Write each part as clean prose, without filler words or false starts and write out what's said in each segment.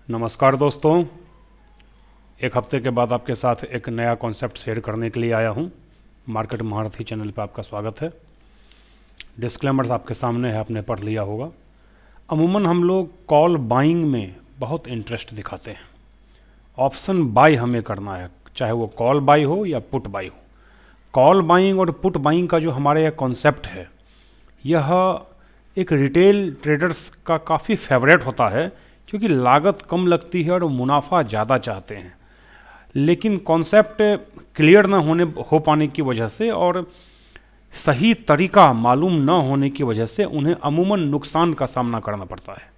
नमस्कार दोस्तों, एक हफ्ते के बाद आपके साथ एक नया कॉन्सेप्ट शेयर करने के लिए आया हूं। मार्केट महारथी चैनल पर आपका स्वागत है। डिस्क्लेमर्स आपके सामने है, आपने पढ़ लिया होगा। अमूमन हम लोग कॉल बाइंग में बहुत इंटरेस्ट दिखाते हैं। ऑप्शन बाई हमें करना है, चाहे वो कॉल बाई हो या पुट बाई हो। कॉल बाइंग और पुट बाइंग का जो हमारे यह कॉन्सेप्ट है, यह एक रिटेल ट्रेडर्स का काफ़ी फेवरेट होता है, क्योंकि लागत कम लगती है और मुनाफा ज़्यादा चाहते हैं। लेकिन कॉन्सेप्ट क्लियर ना हो पाने की वजह से और सही तरीका मालूम ना होने की वजह से उन्हें अमूमन नुकसान का सामना करना पड़ता है।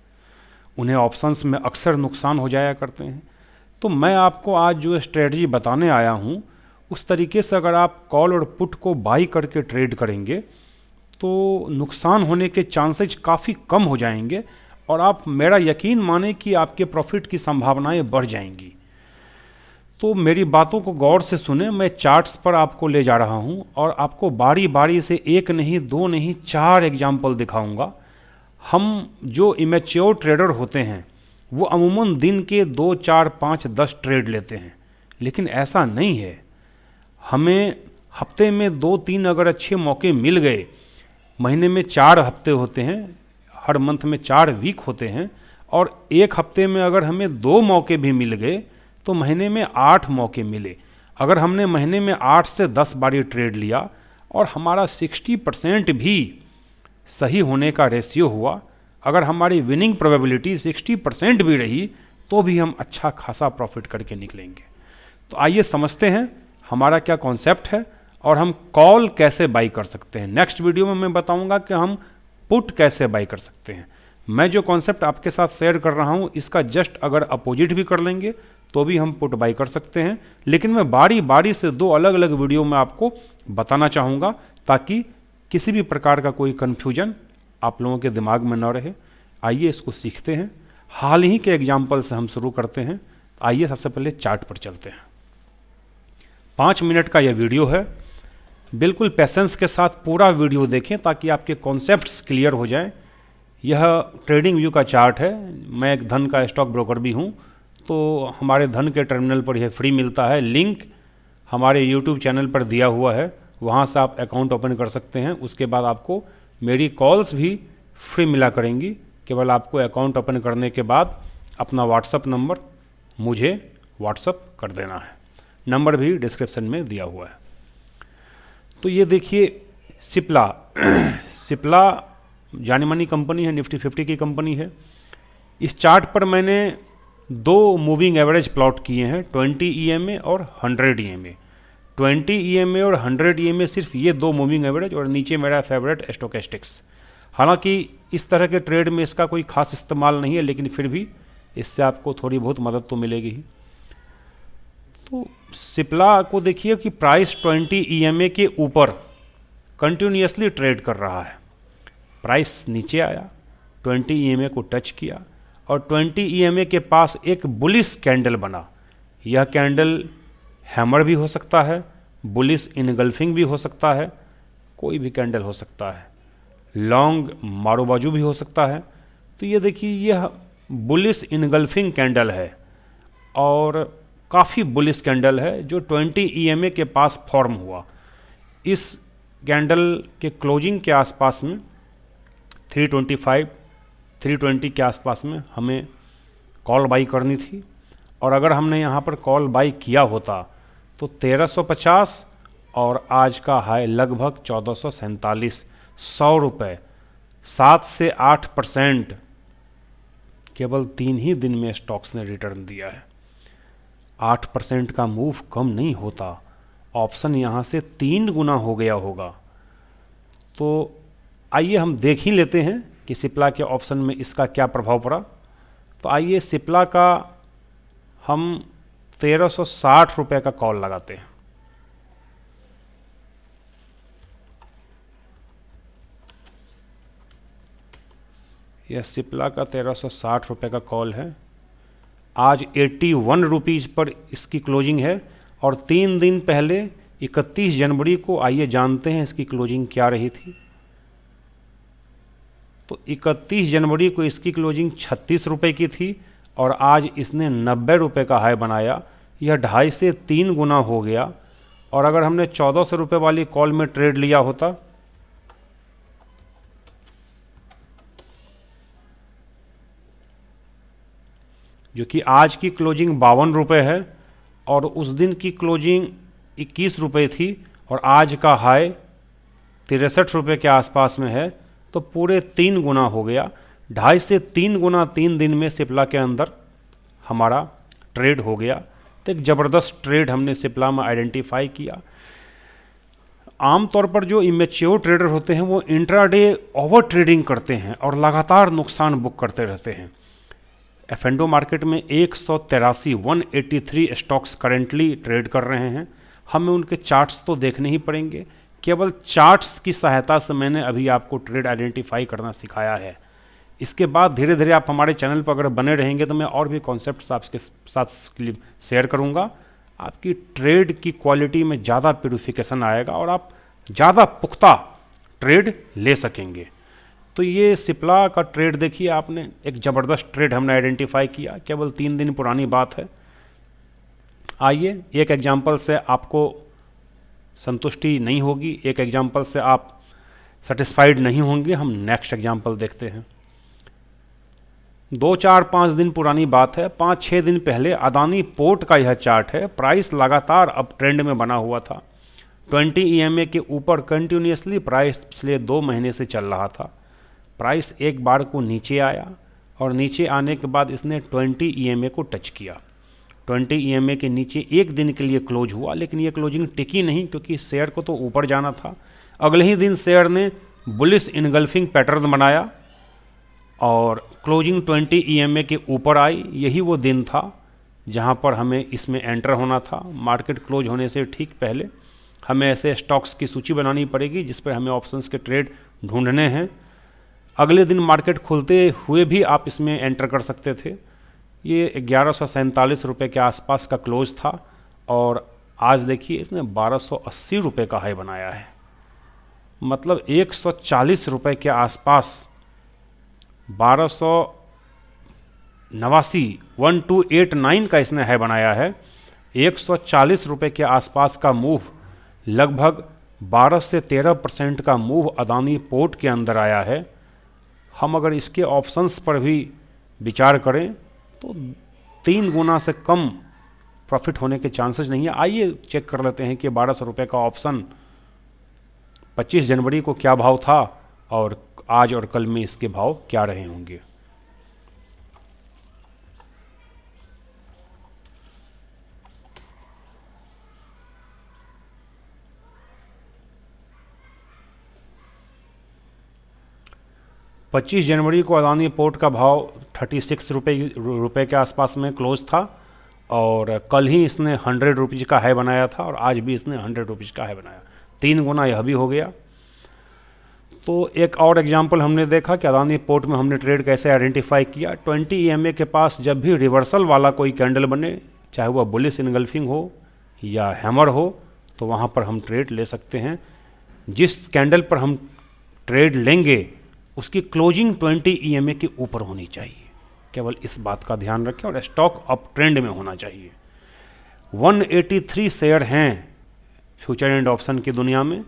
उन्हें ऑप्शंस में अक्सर नुकसान हो जाया करते हैं। तो मैं आपको आज जो स्ट्रेटजी बताने आया हूँ, उस तरीके से अगर आप कॉल और पुट को बाई करके ट्रेड करेंगे तो नुकसान होने के चांसेज काफ़ी कम हो जाएंगे और आप मेरा यकीन माने कि आपके प्रॉफिट की संभावनाएं बढ़ जाएंगी। तो मेरी बातों को गौर से सुने। मैं चार्ट्स पर आपको ले जा रहा हूं और आपको बारी बारी से एक नहीं, दो नहीं, चार एग्जाम्पल दिखाऊंगा। हम जो इमेच्योर ट्रेडर होते हैं वो अमूमन दिन के 2, 4, 5, 10 ट्रेड लेते हैं, लेकिन ऐसा नहीं है। हमें हफ्ते में 2-3 अगर अच्छे मौके मिल गए, महीने में 4 हफ्ते होते हैं, हर मंथ में 4 वीक होते हैं, और एक हफ्ते में अगर हमें 2 मौके भी मिल गए तो महीने में 8 मौके मिले। अगर हमने महीने में 8 से 10 बारी ट्रेड लिया और हमारा 60% भी सही होने का रेशियो हुआ, अगर हमारी विनिंग प्रोबेबिलिटी 60% भी रही, तो भी हम अच्छा खासा प्रॉफिट करके निकलेंगे। तो आइए समझते हैं हमारा क्या कॉन्सेप्ट है और हम कॉल कैसे बाई कर सकते हैं। नेक्स्ट वीडियो में मैं बताऊंगा कि हम पुट कैसे बाई कर सकते हैं। मैं जो कॉन्सेप्ट आपके साथ शेयर कर रहा हूं, इसका जस्ट अगर अपोजिट भी कर लेंगे तो भी हम पुट बाई कर सकते हैं। लेकिन मैं बारी बारी से 2 अलग अलग वीडियो में आपको बताना चाहूँगा, ताकि किसी भी प्रकार का कोई कन्फ्यूजन आप लोगों के दिमाग में न रहे। आइए इसको सीखते हैं। हाल ही के एग्जाम्पल से हम शुरू करते हैं। आइए सबसे पहले चार्ट पर चलते हैं। 5 मिनट का यह वीडियो है। बिल्कुल पेशेंस के साथ पूरा वीडियो देखें ताकि आपके कॉन्सेप्ट्स क्लियर हो जाएं। यह ट्रेडिंग व्यू का चार्ट है। मैं एक धन का स्टॉक ब्रोकर भी हूं, तो हमारे धन के टर्मिनल पर यह फ्री मिलता है। लिंक हमारे यूट्यूब चैनल पर दिया हुआ है, वहां से आप अकाउंट ओपन कर सकते हैं। उसके बाद आपको मेरी कॉल्स भी फ्री मिला करेंगी। केवल आपको अकाउंट ओपन करने के बाद अपना व्हाट्सअप नंबर मुझे व्हाट्सअप कर देना है। नंबर भी डिस्क्रिप्शन में दिया हुआ है। तो ये देखिए सिप्ला सिप्ला जानी मानी कंपनी है, निफ्टी 50 की कंपनी है। इस चार्ट पर मैंने 2 मूविंग एवरेज प्लॉट किए हैं, 20 EMA और 100 EMA। 20 EMA और 100 EMA सिर्फ ये 2 मूविंग एवरेज, और नीचे मेरा फेवरेट स्टोकेस्टिक्स। हालांकि इस तरह के ट्रेड में इसका कोई खास इस्तेमाल नहीं है, लेकिन फिर भी इससे आपको थोड़ी बहुत मदद तो मिलेगी ही। तो सिप्ला को देखिए कि प्राइस 20 EMA के ऊपर कंटिन्यूसली ट्रेड कर रहा है। प्राइस नीचे आया, 20 EMA को टच किया और 20 EMA के पास एक बुलिश कैंडल बना। यह कैंडल हैमर भी हो सकता है, बुलिश इनगल्फिंग भी हो सकता है, कोई भी कैंडल हो सकता है, लॉन्ग मारोबाजू भी हो सकता है। तो ये देखिए यह बुलिश इनगल्फिंग कैंडल है और काफ़ी बुलिश कैंडल है जो 20 EMA के पास फॉर्म हुआ। इस कैंडल के क्लोजिंग के आसपास में 325, 320 के आसपास में हमें कॉल बाई करनी थी, और अगर हमने यहाँ पर कॉल बाई किया होता तो 1350 और आज का हाई लगभग 1447, 100 रुपये, 7 से 8% केवल 3 ही दिन में स्टॉक्स ने रिटर्न दिया है। 8% का मूव कम नहीं होता। ऑप्शन यहाँ से 3 गुना हो गया होगा। तो आइए हम देख ही लेते हैं कि सिप्ला के ऑप्शन में इसका क्या प्रभाव पड़ा। तो आइए सिप्ला का हम 1360 रुपये का कॉल लगाते हैं। यह सिप्ला का 1360 रुपये का कॉल है। आज 81 रुपीज़ पर इसकी क्लोजिंग है, और 3 दिन पहले 31 जनवरी को आइए जानते हैं इसकी क्लोजिंग क्या रही थी। तो 31 जनवरी को इसकी क्लोजिंग 36 रुपये की थी और आज इसने 90 रुपये का हाई बनाया। यह 2.5 से 3 गुना हो गया। और अगर हमने 1400 रुपये वाली कॉल में ट्रेड लिया होता, जो कि आज की क्लोजिंग 52 रुपये है और उस दिन की क्लोजिंग 21 रुपये थी और आज का हाई 63 रुपये के आसपास में है, तो पूरे 3 गुना हो गया। 2.5 से 3 गुना 3 दिन में सिप्ला के अंदर हमारा ट्रेड हो गया। तो एक ज़बरदस्त ट्रेड हमने सिप्ला में आइडेंटिफाई किया। आमतौर पर जो इमेच्योर ट्रेडर होते हैं वो इंट्राडे ओवर ट्रेडिंग करते हैं और लगातार नुकसान बुक करते रहते हैं। एफ&ओ मार्केट में 183 स्टॉक्स करेंटली ट्रेड कर रहे हैं। हमें उनके चार्ट्स तो देखने ही पड़ेंगे। केवल चार्ट्स की सहायता से मैंने अभी आपको ट्रेड आइडेंटिफाई करना सिखाया है। इसके बाद धीरे धीरे आप हमारे चैनल पर अगर बने रहेंगे तो मैं और भी कॉन्सेप्ट्स आपके साथ शेयर करूंगा। आपकी ट्रेड की क्वालिटी में ज़्यादा प्यूरिफिकेशन आएगा और आप ज़्यादा पुख्ता ट्रेड ले सकेंगे। तो ये सिप्ला का ट्रेड देखिए आपने, एक ज़बरदस्त ट्रेड हमने आइडेंटिफाई किया। केवल 3 दिन पुरानी बात है। आइए, एक एग्जाम्पल से आपको संतुष्टि नहीं होगी, एक एग्जाम्पल से आप सेटिस्फाइड नहीं होंगे। हम नेक्स्ट एग्जाम्पल देखते हैं। 2, 4, 5 दिन पुरानी बात है। 5-6 दिन पहले अदानी पोर्ट का यह चार्ट है। प्राइस लगातार अप ट्रेंड में बना हुआ था। 20 EMA के ऊपर कंटिन्यूसली प्राइस पिछले 2 महीने से चल रहा था। प्राइस एक बार को नीचे आया और नीचे आने के बाद इसने 20 EMA को टच किया। 20 EMA के नीचे एक दिन के लिए क्लोज हुआ, लेकिन ये क्लोजिंग टिकी नहीं क्योंकि शेयर को तो ऊपर जाना था। अगले ही दिन शेयर ने बुलिश इनगल्फिंग पैटर्न बनाया और क्लोजिंग 20 EMA के ऊपर आई। यही वो दिन था जहां पर हमें इसमें एंटर होना था। मार्केट क्लोज होने से ठीक पहले हमें ऐसे स्टॉक्स की सूची बनानी पड़ेगी जिस पर हमें ऑप्शंस के ट्रेड ढूंढने हैं। अगले दिन मार्केट खुलते हुए भी आप इसमें एंटर कर सकते थे। ये 1147 रुपये के आसपास का क्लोज था और आज देखिए इसने 1280 रुपये का हाई बनाया है। मतलब 140 रुपये के आसपास 1289 का इसने हाई बनाया है। 140 रुपये के आसपास का मूव, लगभग 12 से 13% का मूव अदानी पोर्ट के अंदर आया है। हम अगर इसके ऑप्शंस पर भी विचार करें तो 3 गुना से कम प्रॉफिट होने के चांसेस नहीं है। आइए चेक कर लेते हैं कि 1200 रुपये का ऑप्शन 25 जनवरी को क्या भाव था और आज और कल में इसके भाव क्या रहे होंगे। पच्चीस जनवरी को अदानी पोर्ट का भाव 36 रुपये के आसपास में क्लोज था और कल ही इसने 100 रुपीज़ का हाई बनाया था और आज भी इसने 100 रुपीज़ का हाई बनाया। 3 गुना यह भी हो गया। तो एक और एग्जांपल हमने देखा कि अदानी पोर्ट में हमने ट्रेड कैसे आइडेंटिफाई किया। 20 EMA के पास जब भी रिवर्सल वाला कोई कैंडल बने, चाहे वह बुलिश इनगल्फिंग हो या हैमर हो, तो वहाँ पर हम ट्रेड ले सकते हैं। जिस कैंडल पर हम ट्रेड लेंगे उसकी क्लोजिंग 20 EMA के ऊपर होनी चाहिए। केवल इस बात का ध्यान रखें और स्टॉक अप ट्रेंड में होना चाहिए। 183 शेयर हैं फ्यूचर एंड ऑप्शन की दुनिया में।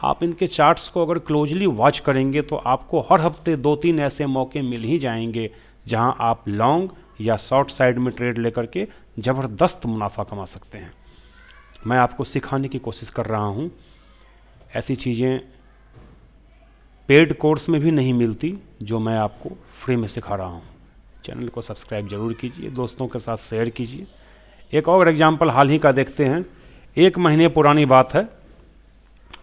आप इनके चार्ट्स को अगर क्लोजली वॉच करेंगे तो आपको हर हफ्ते 2-3 ऐसे मौके मिल ही जाएंगे जहां आप लॉन्ग या शॉर्ट साइड में ट्रेड लेकर के ज़बरदस्त मुनाफा कमा सकते हैं। मैं आपको सिखाने की कोशिश कर रहा हूं। ऐसी चीज़ें पेड कोर्स में भी नहीं मिलती जो मैं आपको फ्री में सिखा रहा हूं। चैनल को सब्सक्राइब जरूर कीजिए, दोस्तों के साथ शेयर कीजिए। एक और एग्जाम्पल हाल ही का देखते हैं। 1 महीने पुरानी बात है।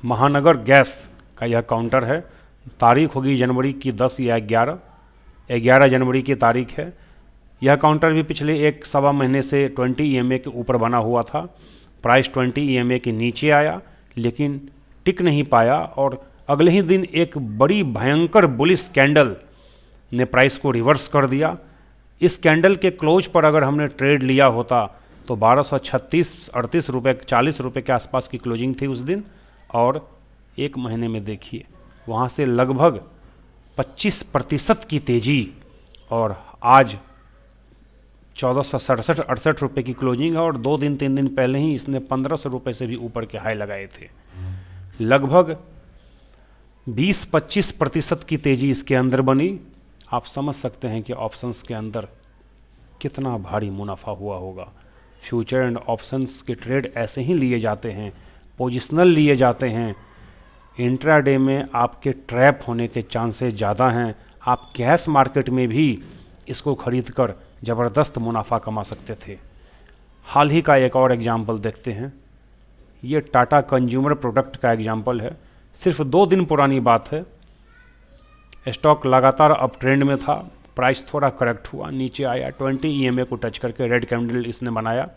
महानगर गैस का यह काउंटर है। तारीख होगी जनवरी की 10 या 11 जनवरी की तारीख है। यह काउंटर भी पिछले 1-1.25 महीने से 20 EMA के ऊपर बना हुआ था। प्राइस 20 EMA के नीचे आया लेकिन टिक नहीं पाया और अगले ही दिन एक बड़ी भयंकर बुलिश कैंडल ने प्राइस को रिवर्स कर दिया। इस कैंडल के क्लोज पर अगर हमने ट्रेड लिया होता तो 1236-38 रुपये 40 रुपये के आसपास की क्लोजिंग थी उस दिन और 1 महीने में देखिए वहाँ से लगभग 25% की तेज़ी और आज 1467-68 रुपये की क्लोजिंग है और 2 दिन 3 दिन पहले ही इसने 1500 रुपये से भी ऊपर के हाई लगाए थे। लगभग 20-25% की तेज़ी इसके अंदर बनी। आप समझ सकते हैं कि ऑप्शंस के अंदर कितना भारी मुनाफा हुआ होगा। फ्यूचर एंड ऑप्शंस के ट्रेड ऐसे ही लिए जाते हैं, पोजिशनल लिए जाते हैं। इंट्राडे में आपके ट्रैप होने के चांसेस ज़्यादा हैं। आप कैश मार्केट में भी इसको खरीद कर ज़बरदस्त मुनाफा कमा सकते थे। हाल ही का एक और एग्जाम्पल देखते हैं। ये टाटा कंज्यूमर प्रोडक्ट का एग्जाम्पल है। सिर्फ 2 दिन पुरानी बात है। स्टॉक लगातार अप ट्रेंड में था, प्राइस थोड़ा करेक्ट हुआ, नीचे आया, 20 EMA को टच करके रेड कैंडल इसने बनाया।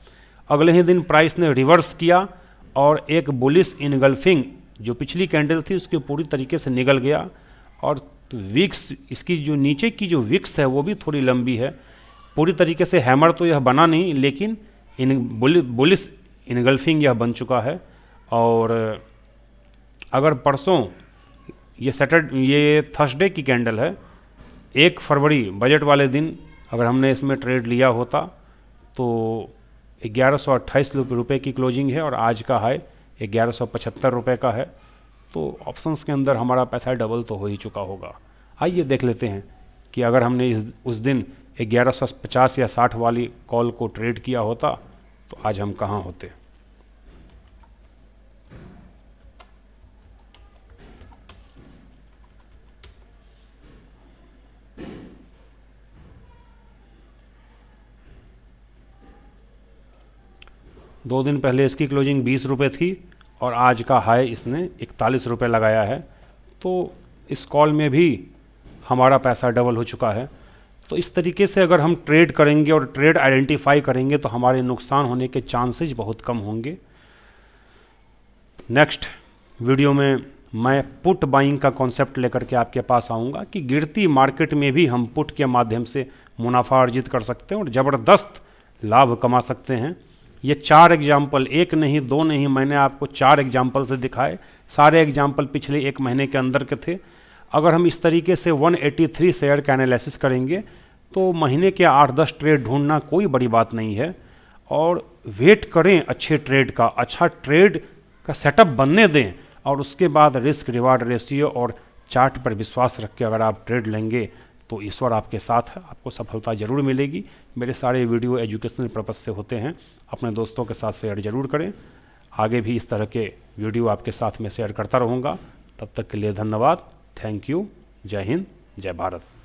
अगले ही दिन प्राइस ने रिवर्स किया और एक बुलिश इनगल्फिंग जो पिछली कैंडल थी उसके पूरी तरीके से निकल गया। और विक्स, इसकी जो नीचे की जो विक्स है वो भी थोड़ी लंबी है। पूरी तरीके से हैमर तो यह बना नहीं, लेकिन बुलिश इनगल्फिंग यह बन चुका है। और अगर परसों ये थर्सडे की कैंडल है, 1 फरवरी बजट वाले दिन अगर हमने इसमें ट्रेड लिया होता तो 1128 रुपये की क्लोजिंग है और आज का हाई 1175 रुपये का है। तो ऑप्शंस के अंदर हमारा पैसा डबल तो हो ही चुका होगा। आइए देख लेते हैं कि अगर हमने उस दिन 1150 या 60 वाली कॉल को ट्रेड किया होता तो आज हम कहाँ होते। दो दिन पहले इसकी क्लोजिंग 20 रुपये थी और आज का हाई इसने 41 रुपये लगाया है। तो इस कॉल में भी हमारा पैसा डबल हो चुका है। तो इस तरीके से अगर हम ट्रेड करेंगे और ट्रेड आइडेंटिफाई करेंगे तो हमारे नुकसान होने के चांसेस बहुत कम होंगे। नेक्स्ट वीडियो में मैं पुट बाइंग का कॉन्सेप्ट लेकर के आपके पास आऊँगा कि गिरती मार्केट में भी हम पुट के माध्यम से मुनाफा अर्जित कर सकते हैं और ज़बरदस्त लाभ कमा सकते हैं। ये 4 एग्जाम्पल, 1 नहीं 2 नहीं, मैंने आपको 4 एग्जाम्पल से दिखाए। सारे एग्जाम्पल पिछले 1 महीने के अंदर के थे। अगर हम इस तरीके से 183 शेयर का एनालिसिस करेंगे तो महीने के 8-10 ट्रेड ढूंढना कोई बड़ी बात नहीं है। और वेट करें अच्छे ट्रेड का, अच्छा ट्रेड का सेटअप बनने दें और उसके बाद रिस्क रिवार्ड रेशियो और चार्ट पर विश्वास रख के अगर आप ट्रेड लेंगे तो ईश्वर आपके साथ है, आपको सफलता ज़रूर मिलेगी। मेरे सारे वीडियो एजुकेशनल पर्पज़ से होते हैं। अपने दोस्तों के साथ शेयर ज़रूर करें। आगे भी इस तरह के वीडियो आपके साथ में शेयर करता रहूँगा। तब तक के लिए धन्यवाद। Thank you. जय हिंद, जय भारत।